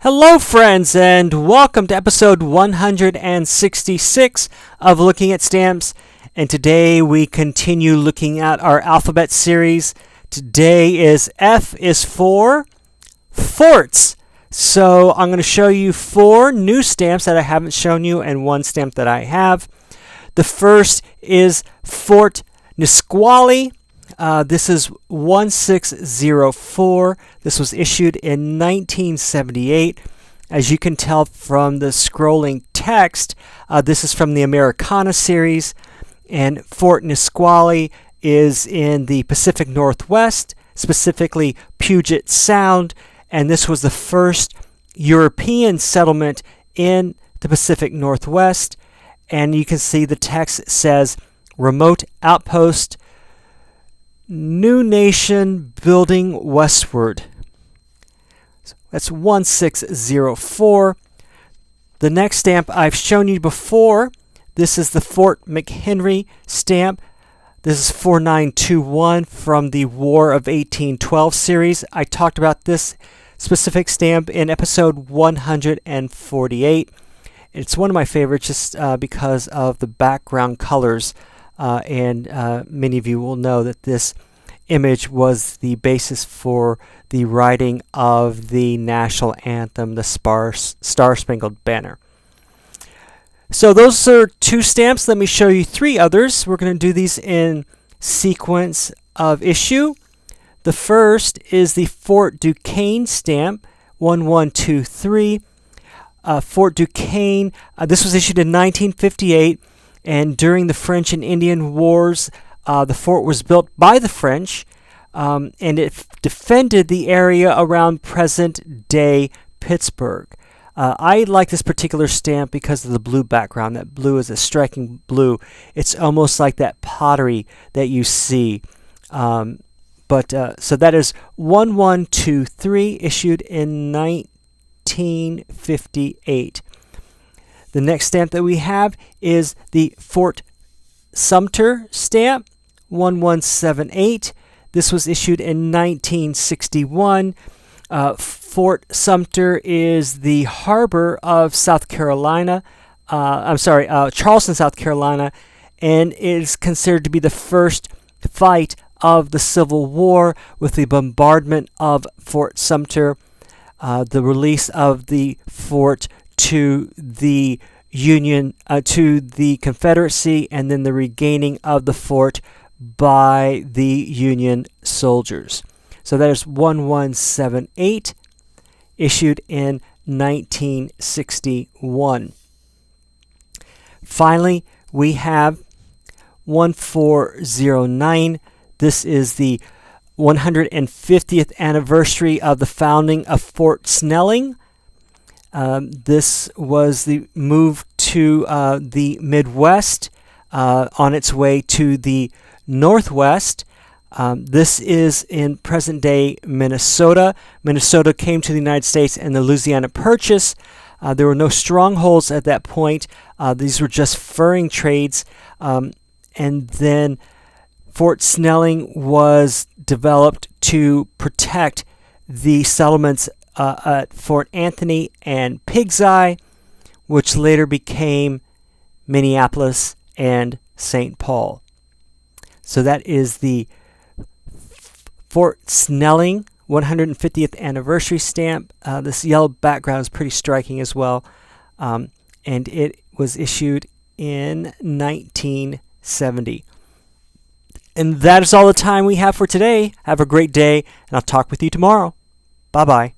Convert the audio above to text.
Hello, friends, and welcome to episode 166 of Looking at Stamps. And today we continue looking at our alphabet series. Today is F is for forts. So I'm going to show you 4 new stamps that I haven't shown you and 1 stamp that I have. The first is Fort Nisqually. This is 1604. This was issued in 1978. As you can tell from the scrolling text, this is from the Americana series, and Fort Nisqually is in the Pacific Northwest, specifically Puget Sound, and this was the first European settlement in the Pacific Northwest. And you can see the text says, remote outpost, new nation building westward. That's 1604. The next stamp I've shown you before. This is the Fort McHenry stamp. This is 4921 from the War of 1812 series. I talked about this specific stamp in episode 148. It's one of my favorites just because of the background colors. And many of you will know that this image was the basis for the writing of the national anthem, the Star-Spangled Banner. So those are 2 stamps. Let me show you 3 others. We're going to do these in sequence of issue. The first is the Fort Duquesne stamp, 1123. Fort Duquesne, this was issued in 1958. And during the French and Indian Wars, the fort was built by the French, and it defended the area around present-day Pittsburgh. I like this particular stamp because of the blue background. That blue is a striking blue. It's almost like that pottery that you see. So that is 1123, issued in 1958. The next stamp that we have is the Fort Sumter stamp, 1178. This was issued in 1961. Fort Sumter is the harbor of South Carolina. Charleston, South Carolina, and is considered to be the first fight of the Civil War with the bombardment of Fort Sumter, the release of the fort to the Union, to the Confederacy, and then the regaining of the fort by the Union soldiers. So that is 1178, issued in 1961. Finally, we have 1409. This is the 150th anniversary of the founding of Fort Snelling. This was the move to the Midwest on its way to the Northwest. This is in present-day Minnesota. Minnesota came to the United States in the Louisiana Purchase. There were no strongholds at that point. These were just furring trades. And then Fort Snelling was developed to protect the settlements at Fort Anthony and Pig's Eye, which later became Minneapolis and St. Paul. So that is the Fort Snelling 150th anniversary stamp. This yellow background is pretty striking as well, and it was issued in 1970. And that is all the time we have for today. Have a great day, and I'll talk with you tomorrow. Bye-bye.